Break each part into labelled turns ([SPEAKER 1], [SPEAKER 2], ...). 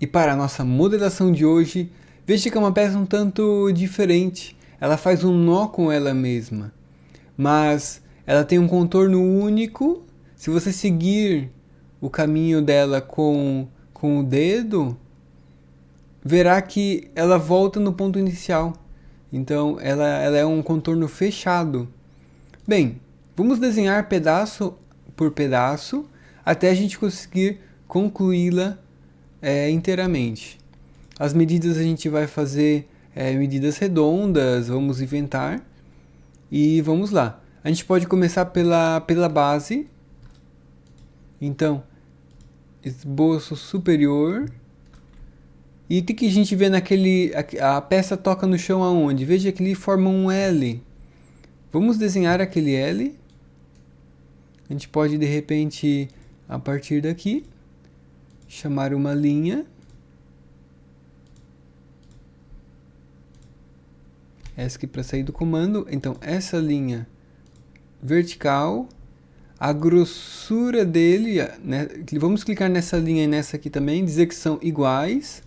[SPEAKER 1] E para a nossa modelação de hoje, veja que é uma peça um tanto diferente. Ela faz um nó com ela mesma, mas ela tem um contorno único. Se você seguir o caminho dela com o dedo, verá que ela volta no ponto inicial. Então ela é um contorno fechado. Bem, vamos desenhar pedaço por pedaço até a gente conseguir concluí-la inteiramente. As medidas a gente vai fazer medidas redondas, vamos inventar e vamos lá. A gente pode começar pela base. Então, esboço superior. E o que a gente vê naquele... A peça toca no chão aonde? Veja que ele forma um L. Vamos desenhar aquele L. A gente pode, de repente, a partir daqui, chamar uma linha. Essa aqui para sair do comando. Então, essa linha vertical, a grossura dele, né? Vamos clicar nessa linha e nessa aqui também, dizer que são iguais.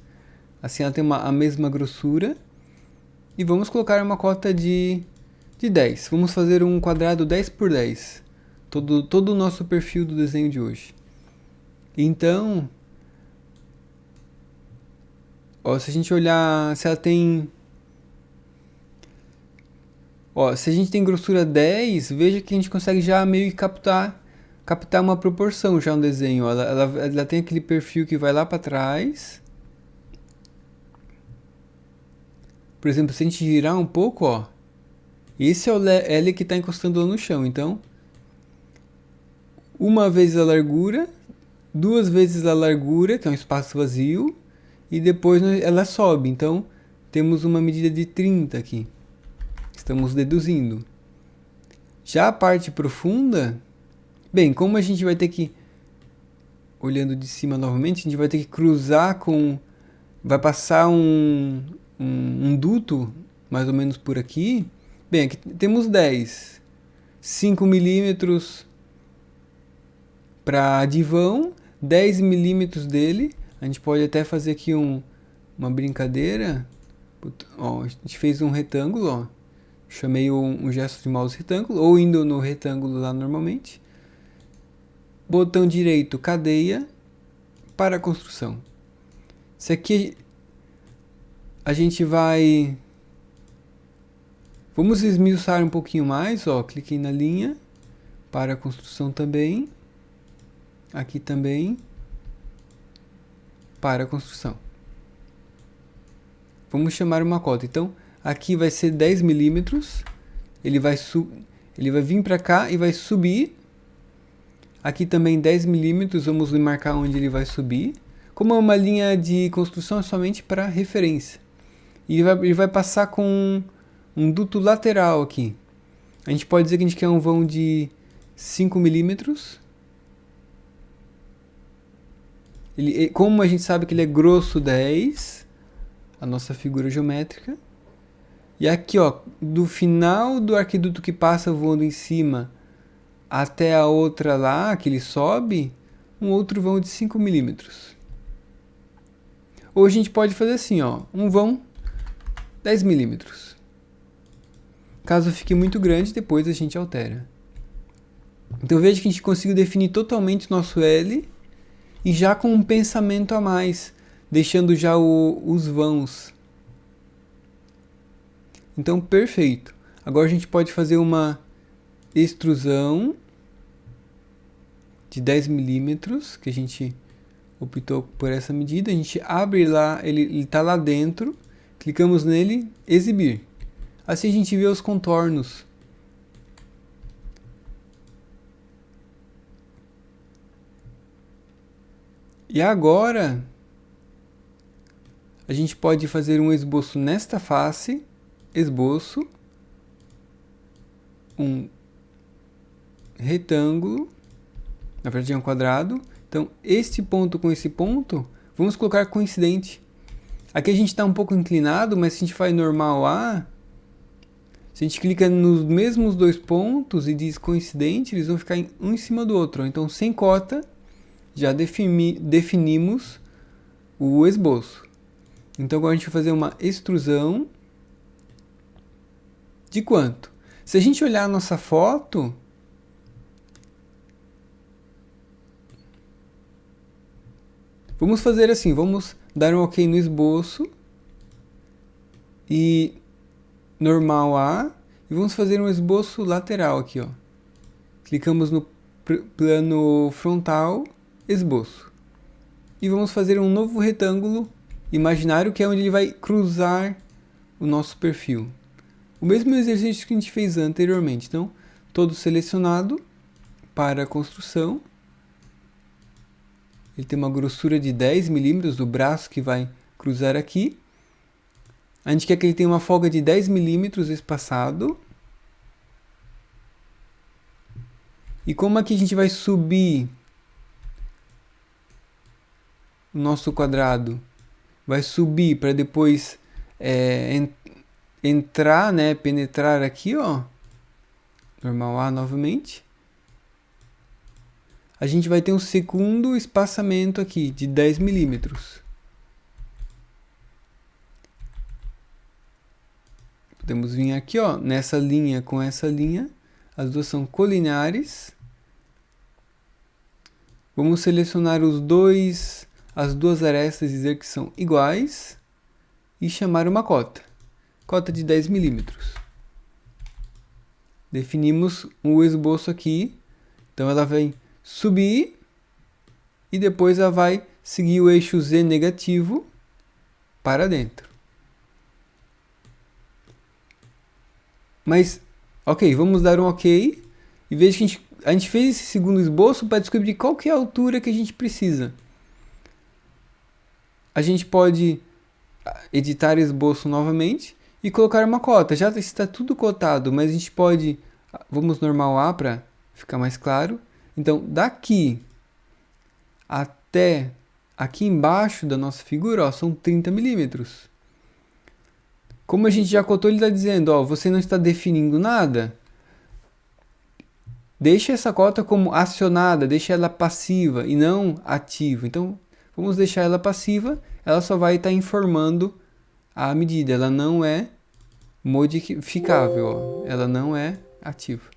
[SPEAKER 1] Assim ela tem a mesma grossura. E vamos colocar uma cota de 10. Vamos fazer um quadrado 10 por 10. Todo o nosso perfil do desenho de hoje. Então, ó, se a gente olhar, se ela tem... Ó, se a gente tem grossura 10, veja que a gente consegue já meio que captar uma proporção já no desenho. Ó. Ela tem aquele perfil que vai lá para trás. Por exemplo, se a gente girar um pouco, ó, esse é o L que está encostando lá no chão. Então, uma vez a largura, duas vezes a largura, que é um espaço vazio, e depois ela sobe. Então, temos uma medida de 30 aqui. Estamos deduzindo. Já a parte profunda, bem, como a gente vai ter que, olhando de cima novamente, a gente vai ter que cruzar com... Vai passar um duto, mais ou menos por aqui. Bem, aqui temos 10. 5 milímetros para de vão, 10 milímetros dele. A gente pode até fazer aqui uma brincadeira. Ó, a gente fez um retângulo, ó. Chamei um gesto de mouse retângulo, ou indo no retângulo lá normalmente. Botão direito, cadeia, para a construção. Isso aqui a gente vai... Vamos esmiuçar um pouquinho mais, ó. Cliquei na linha, para a construção também. Aqui também, para a construção. Vamos chamar uma cota. Então, aqui vai ser 10 milímetros. Ele vai vir para cá e vai subir. Aqui também 10 milímetros. Vamos marcar onde ele vai subir. Como é uma linha de construção, é somente para referência. E ele vai passar com um duto lateral aqui. A gente pode dizer que a gente quer um vão de 5 milímetros. Como a gente sabe que ele é grosso 10, a nossa figura geométrica. E aqui, ó, do final do arquiduto que passa voando em cima até a outra lá, que ele sobe, um outro vão de 5 milímetros. Ou a gente pode fazer assim, ó, um vão 10 milímetros. Caso fique muito grande, depois a gente altera. Então veja que a gente conseguiu definir totalmente o nosso L e já com um pensamento a mais, deixando já os vãos. Então, perfeito. Agora a gente pode fazer uma extrusão de 10 milímetros, que a gente optou por essa medida. A gente abre lá, ele está lá dentro, clicamos nele, exibir. Assim a gente vê os contornos. E agora, a gente pode fazer um esboço nesta face, esboço, um retângulo, na verdade é um quadrado. Então, este ponto com esse ponto, vamos colocar coincidente. Aqui a gente está um pouco inclinado, mas se a gente faz normal A, se a gente clica nos mesmos dois pontos e diz coincidente, eles vão ficar um em cima do outro. Então, sem cota, já definimos o esboço. Então agora a gente vai fazer uma extrusão de quanto? Se a gente olhar a nossa foto, vamos fazer assim, vamos dar um OK no esboço e normal A, e vamos fazer um esboço lateral aqui, ó. Clicamos no plano frontal, esboço. E vamos fazer um novo retângulo imaginário, que é onde ele vai cruzar o nosso perfil. O mesmo exercício que a gente fez anteriormente. Então, todo selecionado para a construção. Ele tem uma grossura de 10 milímetros do braço que vai cruzar aqui. A gente quer que ele tenha uma folga de 10 milímetros espaçado. E como aqui a gente vai subir o nosso quadrado, vai subir para depois entrar, né, penetrar aqui, ó, normal A novamente, a gente vai ter um segundo espaçamento aqui de 10 milímetros. Podemos vir aqui, ó, nessa linha com essa linha, as duas são colineares. Vamos selecionar as duas arestas e dizer que são iguais e chamar uma cota. Cota de 10 milímetros. Definimos o esboço aqui. Então ela vai subir e depois ela vai seguir o eixo Z negativo para dentro. Mas, ok, vamos dar um ok. E veja que a gente fez esse segundo esboço para descobrir qual que é a altura que a gente precisa. A gente pode editar esboço novamente e colocar uma cota. Já está tudo cotado, mas a gente pode... Vamos normal A para ficar mais claro. Então, daqui até aqui embaixo da nossa figura, ó, são 30 milímetros. Como a gente já cotou, ele está dizendo, ó, você não está definindo nada. Deixa essa cota como acionada, deixa ela passiva e não ativa. Então, vamos deixar ela passiva, ela só vai estar informando a medida, ela não é modificável, ó, ela não é ativa.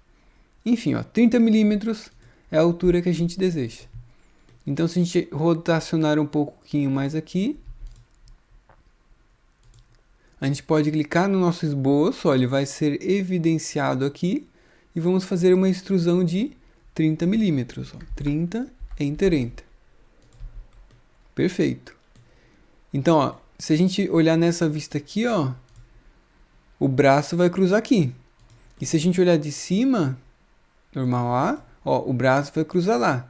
[SPEAKER 1] Enfim, ó, 30 milímetros é a altura que a gente deseja. Então, se a gente rotacionar um pouquinho mais aqui, a gente pode clicar no nosso esboço, ó, ele vai ser evidenciado aqui, e vamos fazer uma extrusão de 30 milímetros. 30, Enter, Enter. Perfeito. Então, ó, se a gente olhar nessa vista aqui, ó, o braço vai cruzar aqui. E se a gente olhar de cima, normal A, ó, o braço vai cruzar lá.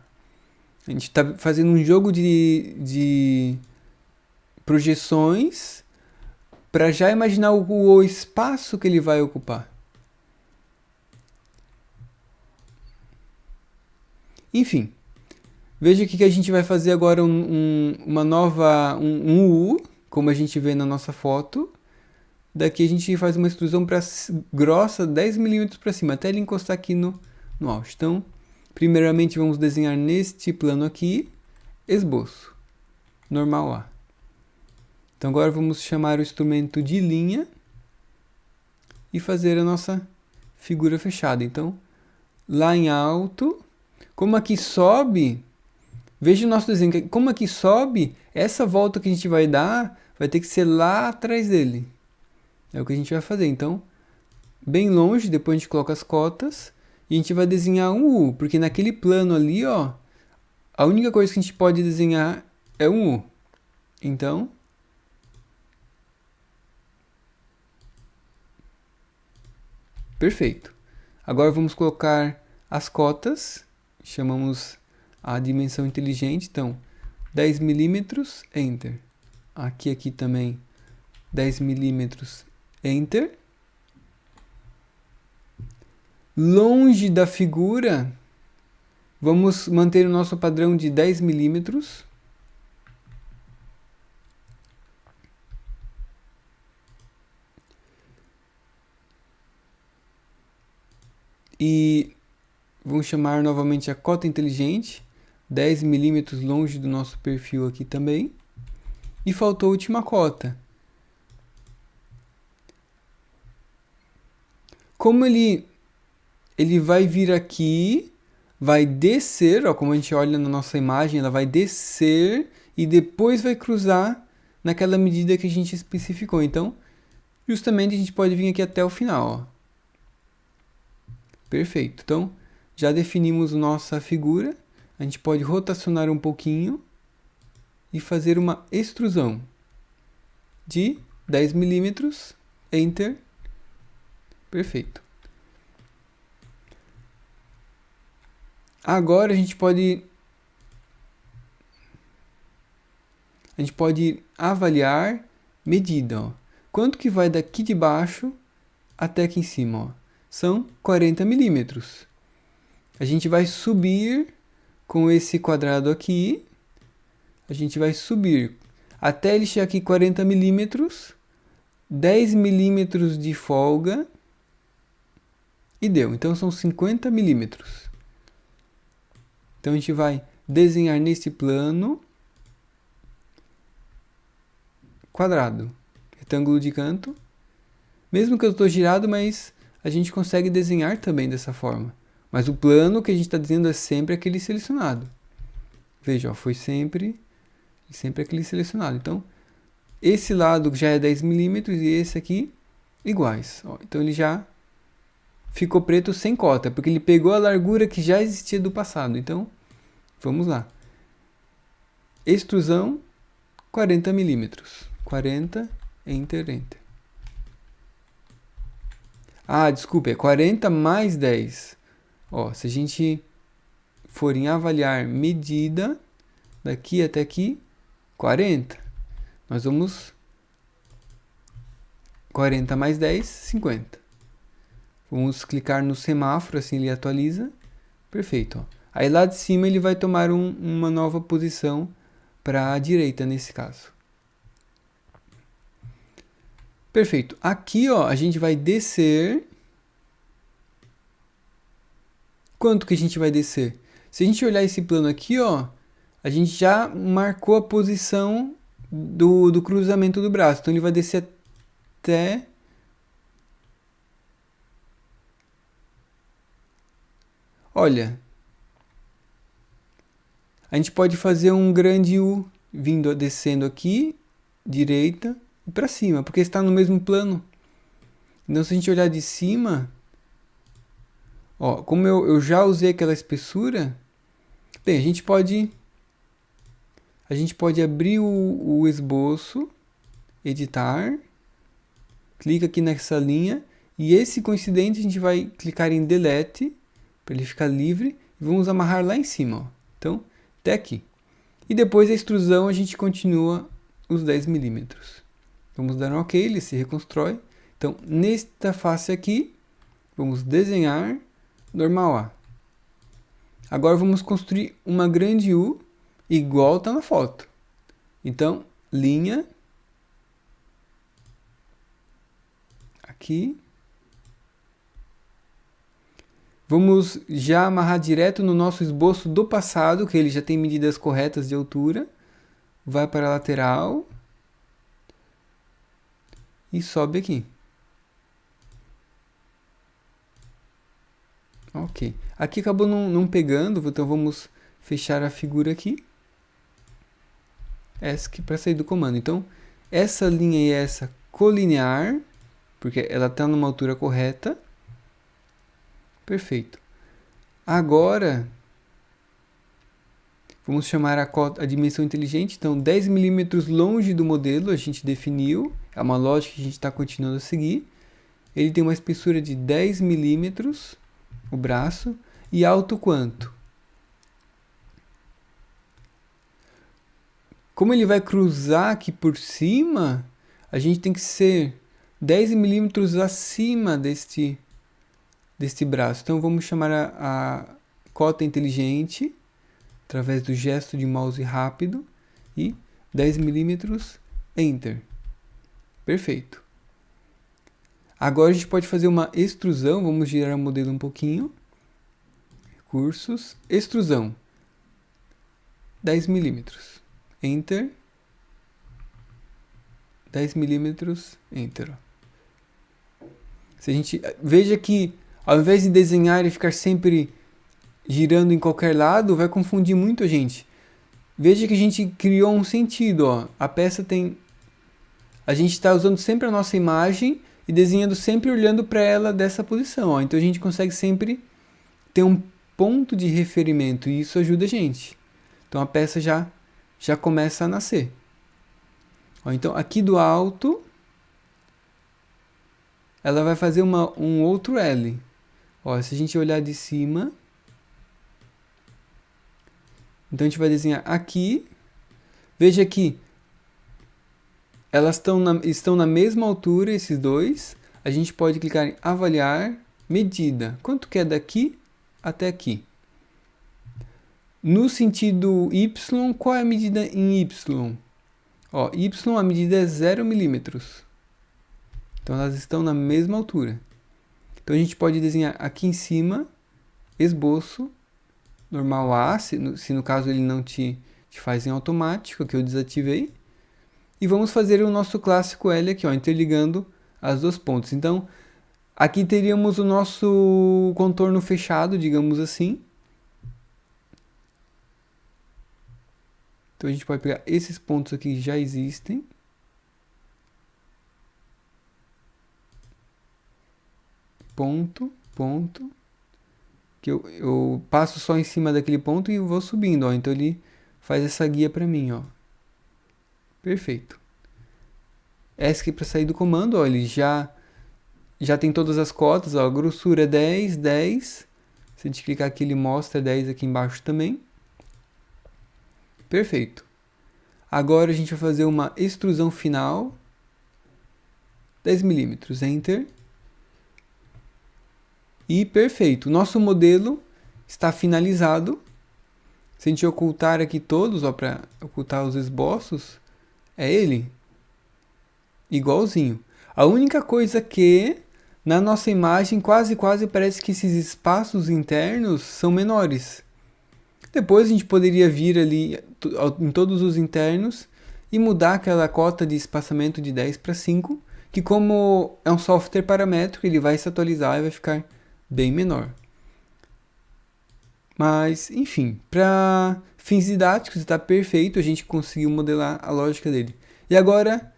[SPEAKER 1] A gente está fazendo um jogo de projeções para já imaginar o espaço que ele vai ocupar. Enfim, veja que a gente vai fazer agora uma nova, um U, como a gente vê na nossa foto. Daqui a gente faz uma extrusão grossa, 10 milímetros para cima, até ele encostar aqui no auge. Então, primeiramente vamos desenhar neste plano aqui, esboço, normal A. Então agora vamos chamar o instrumento de linha e fazer a nossa figura fechada. Então, lá em alto, como aqui sobe, veja o nosso desenho, como aqui sobe, essa volta que a gente vai dar vai ter que ser lá atrás dele. É o que a gente vai fazer. Então, bem longe, depois a gente coloca as cotas e a gente vai desenhar um U, porque naquele plano ali, ó, a única coisa que a gente pode desenhar é um U. Então, perfeito. Agora vamos colocar as cotas, chamamos a dimensão inteligente, então 10 milímetros, Enter. Aqui também 10 milímetros, Enter. Longe da figura, vamos manter o nosso padrão de 10 milímetros. E vamos chamar novamente a cota inteligente, 10 milímetros longe do nosso perfil aqui também. e faltou a última cota. Como ele vai vir aqui, vai descer, ó, como a gente olha na nossa imagem, ela vai descer e depois vai cruzar naquela medida que a gente especificou. Então, justamente a gente pode vir aqui até o final, ó. Perfeito. Então, já definimos nossa figura. A gente pode rotacionar um pouquinho e fazer uma extrusão de 10 milímetros. Enter. Perfeito. Agora a gente pode avaliar medida, ó. Quanto que vai daqui de baixo até aqui em cima, ó? São 40 milímetros. A gente vai subir com esse quadrado aqui. A gente vai subir até ele chegar aqui 40 milímetros, 10 milímetros de folga e deu. Então são 50 milímetros. Então a gente vai desenhar nesse plano quadrado, retângulo de canto. Mesmo que eu estou girado, mas a gente consegue desenhar também dessa forma. Mas o plano que a gente está dizendo é sempre aquele selecionado. Veja, ó, foi sempre aquele selecionado. Então, esse lado já é 10 milímetros e esse aqui iguais. Ó, então ele já ficou preto sem cota, porque ele pegou a largura que já existia do passado. Então, vamos lá. Extrusão, 40 milímetros. 40, enter, enter. Ah, desculpa, é 40 mais 10. Ó, se a gente for em avaliar medida, daqui até aqui, 40. Nós vamos 40 mais 10, 50. Vamos clicar no semáforo, assim ele atualiza. Perfeito. Ó. Aí lá de cima ele vai tomar uma nova posição para a direita nesse caso. Perfeito. Aqui, ó, a gente vai descer. Quanto que a gente vai descer? Se a gente olhar esse plano aqui, ó, a gente já marcou a posição do cruzamento do braço. Então ele vai descer até... Olha, a gente pode fazer um grande U descendo aqui, direita e para cima, porque está no mesmo plano. Então se a gente olhar de cima, ó, como eu já usei aquela espessura, bem, a gente pode abrir o esboço, editar, clica aqui nessa linha e esse coincidente a gente vai clicar em delete para ele ficar livre e vamos amarrar lá em cima, ó. Então, até aqui. E depois a extrusão a gente continua os 10 milímetros. Vamos dar um OK, ele se reconstrói. Então, nesta face aqui, vamos desenhar normal A. Agora vamos construir uma grande U igual está na foto. Então, linha, aqui. Vamos já amarrar direto no nosso esboço do passado, que ele já tem medidas corretas de altura. Vai para a lateral. E sobe aqui. Ok. Aqui acabou não pegando, então vamos fechar a figura aqui. ESC para sair do comando. Então, essa linha e essa colinear, porque ela está numa altura correta. Perfeito. Agora, vamos chamar a dimensão inteligente. Então, 10 milímetros longe do modelo, a gente definiu. É uma lógica que a gente está continuando a seguir. Ele tem uma espessura de 10 milímetros, o braço. E alto quanto? Como ele vai cruzar aqui por cima, a gente tem que ser 10 milímetros acima deste braço. Então vamos chamar a cota inteligente através do gesto de mouse rápido e 10 milímetros, enter. Perfeito. Agora a gente pode fazer uma extrusão, vamos girar o modelo um pouquinho. Recursos, extrusão, 10 milímetros, enter. 10 milímetros, Enter. Se a gente veja que ao invés de desenhar e ficar sempre girando em qualquer lado, vai confundir muito a gente. Veja que a gente criou um sentido, ó. A peça tem... A gente está usando sempre a nossa imagem e desenhando sempre olhando para ela dessa posição, ó. Então a gente consegue sempre ter um ponto de referimento e isso ajuda a gente. Então a peça já começa a nascer. Ó, então aqui do alto, ela vai fazer um outro L. Ó, se a gente olhar de cima, então a gente vai desenhar aqui. Veja que elas estão na mesma altura, esses dois. A gente pode clicar em avaliar, medida. Quanto que é daqui até aqui? No sentido Y, qual é a medida em Y? Ó, Y, a medida é 0 milímetros. Então elas estão na mesma altura. Então a gente pode desenhar aqui em cima, esboço, normal A, se no caso ele não te faz em automático, que eu desativei. E vamos fazer o nosso clássico L aqui, ó, interligando as duas pontas. Então, aqui teríamos o nosso contorno fechado, digamos assim. Então a gente pode pegar esses pontos aqui que já existem. Ponto, ponto. Que eu passo só em cima daquele ponto e vou subindo, ó. Então ele faz essa guia para mim, ó. Perfeito. ESC para sair do comando, ó, ele já tem todas as cotas, ó, a grossura é 10, 10. Se a gente clicar aqui, ele mostra 10 aqui embaixo também. Perfeito. Agora a gente vai fazer uma extrusão final. 10 milímetros, Enter. E perfeito. Nosso modelo está finalizado. Se a gente ocultar aqui todos, ó, para ocultar os esboços, é ele. Igualzinho. A única coisa que na nossa imagem quase parece que esses espaços internos são menores. Depois a gente poderia vir ali em todos os internos e mudar aquela cota de espaçamento de 10 para 5, que como é um software paramétrico, ele vai se atualizar e vai ficar bem menor. Mas, enfim, para fins didáticos está perfeito, a gente conseguiu modelar a lógica dele. E agora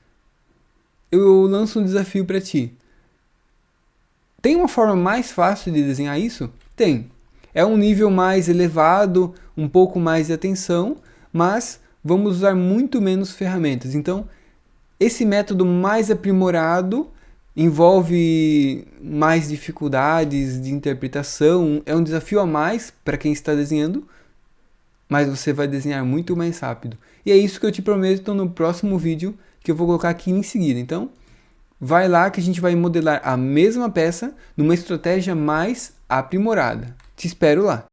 [SPEAKER 1] eu lanço um desafio para ti. Tem uma forma mais fácil de desenhar isso? Tem. É um nível mais elevado, um pouco mais de atenção, mas vamos usar muito menos ferramentas. Então, esse método mais aprimorado envolve mais dificuldades de interpretação, é um desafio a mais para quem está desenhando, mas você vai desenhar muito mais rápido. E é isso que eu te prometo no próximo vídeo, que eu vou colocar aqui em seguida. Então, vai lá que a gente vai modelar a mesma peça numa estratégia mais aprimorada. Te espero lá!